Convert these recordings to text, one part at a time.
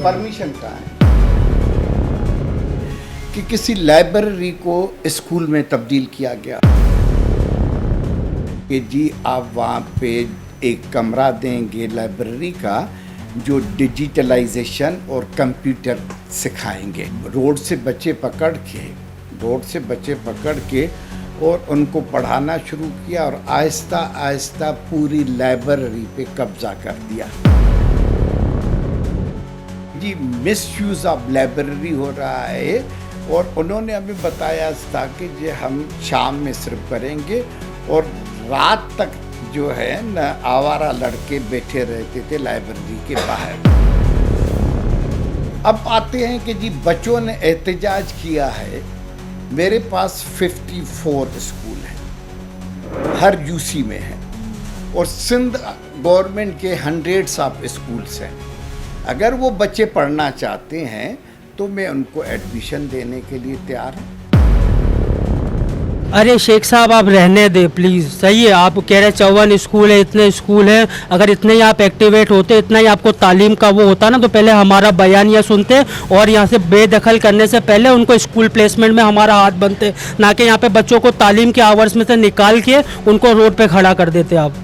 Permission कहाँ है कि किसी लाइब्रेरी को स्कूल में तब्दील किया गया कि जी आप वहाँ पे एक कमरा देंगे लाइब्रेरी का जो डिजिटलाइजेशन और कंप्यूटर सिखाएंगे। रोड से बच्चे पकड़ के और उनको पढ़ाना शुरू किया और आहिस्ता आहिस्ता पूरी लाइब्रेरी पे कब्जा कर दिया। जी मिसयूज़ ऑफ लाइब्रेरी हो रहा है और उन्होंने हमें बताया था कि ये हम शाम में सिर्फ करेंगे और रात तक जो है न आवारा लड़के बैठे रहते थे लाइब्रेरी के बाहर। अब आते हैं कि जी बच्चों ने एहतजाज किया है। मेरे पास 54 स्कूल हैं, हर यूसी में है और सिंध गवर्नमेंट के हंड्रेड्स ऑफ स्कूल्स हैं। अगर वो बच्चे पढ़ना चाहते हैं तो मैं उनको एडमिशन देने के लिए तैयार हूँ। अरे शेख साहब आप रहने दें प्लीज़। सही है, आप कह रहे 54 स्कूल है, इतने स्कूल हैं, अगर इतने ही आप एक्टिवेट होते, इतना ही आपको तालीम का वो होता ना तो पहले हमारा बयान यह सुनते और यहाँ से बेदखल करने से पहले उनको स्कूल प्लेसमेंट में हमारा हाथ बनते, ना कि यहाँ पे बच्चों को तालीम के आवर्स में से निकाल के उनको रोड पे खड़ा कर देते आप।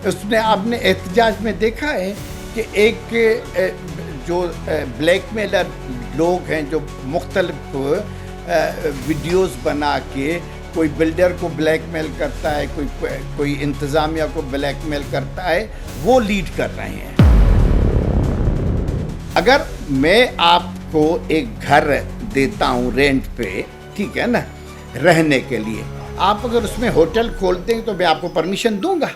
उसमें आपने एहतजाज में देखा है कि एक जो ब्लैकमेलर लोग हैं जो मुख्तलिफ वीडियोस बना के कोई बिल्डर को ब्लैकमेल करता है, कोई इंतज़ामिया को ब्लैकमेल करता है, वो लीड कर रहे हैं। अगर मैं आपको एक घर देता हूँ रेंट पे, ठीक है ना, रहने के लिए, आप अगर उसमें होटल खोल देंगे तो मैं आपको परमिशन दूंगा।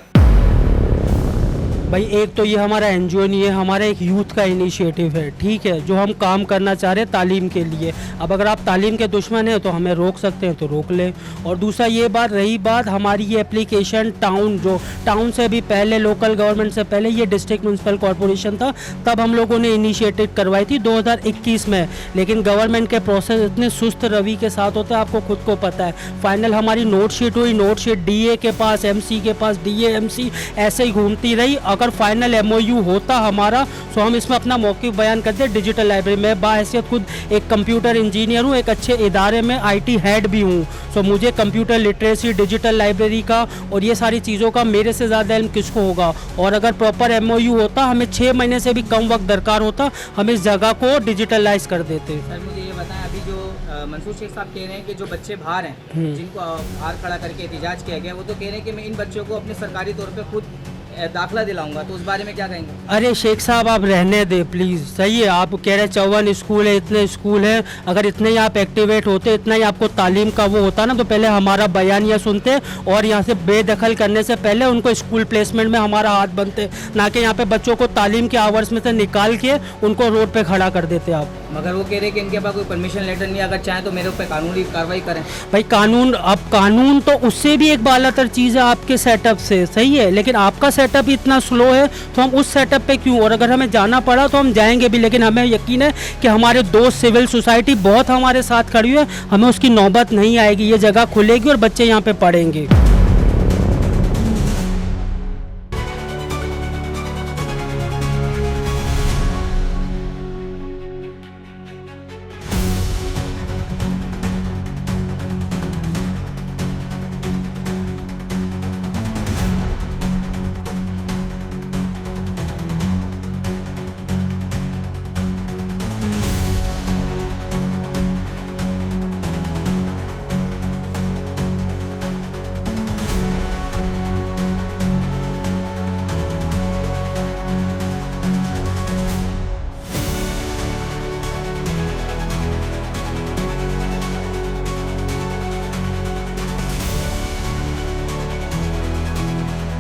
भाई एक तो ये हमारा एनजीओ नहीं है, हमारा एक यूथ का इनिशिएटिव है, ठीक है, जो हम काम करना चाह रहे हैं तालीम के लिए। अब अगर आप तालीम के दुश्मन हैं तो हमें रोक सकते हैं तो रोक लें। और दूसरा ये बात रही बात हमारी ये एप्लीकेशन टाउन से भी पहले, लोकल गवर्नमेंट से पहले ये डिस्ट्रिक्ट म्यूनसिपल कॉरपोरेशन था, तब हम लोगों ने इनिशिएटिव करवाई थी 2021 में। लेकिन गवर्नमेंट के प्रोसेस इतने सुस्त रवि के साथ होते हैं, आपको खुद को पता है। फाइनल हमारी नोट शीट हुई, नोट शीट DA के पास, MC के पास, DA MC ऐसे ही घूमती रही। अगर फाइनल MOU होता हमारा तो हम इसमें अपना मौक़िफ़ बयान करते। डिजिटल लाइब्रेरी में बाहैसियत खुद एक कंप्यूटर इंजीनियर हूँ, एक अच्छे इदारे में IT हेड भी हूँ, सो मुझे कंप्यूटर लिटरेसी, डिजिटल लाइब्रेरी का और ये सारी चीज़ों का मेरे से ज़्यादा इल्म किसको होगा। और अगर प्रॉपर MOU होता, हमें 6 महीने से भी कम वक्त दरकार होता, हम इस जगह को डिजिटलाइज कर देते। सर मुझे ये बताएं, अभी जो मंसूर शेख साहब कह रहे हैं कि जो बच्चे बाहर हैं, जिनको बाहर खड़ा करके एहतजाज किया गया, वो तो कह रहे हैं कि मैं इन बच्चों को अपने सरकारी तौर पे खुद दाखिला दिलाऊंगा, तो उस बारे में क्या कहेंगे? अरे शेख साहब आप रहने दें प्लीज़। सही है, आप कह रहे 54 स्कूल है, इतने स्कूल हैं, अगर इतने ही आप एक्टिवेट होते, इतना ही आपको तालीम का वो होता ना तो पहले हमारा बयान यह सुनते और यहाँ से बेदखल करने से पहले उनको स्कूल प्लेसमेंट में हमारा हाथ बनते, ना कि यहाँ पे बच्चों को तालीम के आवर्स में से निकाल के उनको रोड पे खड़ा कर देते आप। मगर वो कह रहे हैं कि इनके पास कोई परमिशन लेटर नहीं, अगर चाहें तो मेरे ऊपर कानूनी कार्रवाई करें। भाई कानून तो उससे भी एक बालातर चीज़ है आपके सेटअप से, सही है, लेकिन आपका सेटअप इतना स्लो है तो हम उस सेटअप पे क्यों, और अगर हमें जाना पड़ा तो हम जाएंगे भी, लेकिन हमें यकीन है कि हमारे दोस्त सिविल सोसाइटी बहुत हमारे साथ खड़ी है, हमें उसकी नौबत नहीं आएगी, ये जगह खुलेगी और बच्चे यहाँ पे पढ़ेंगे।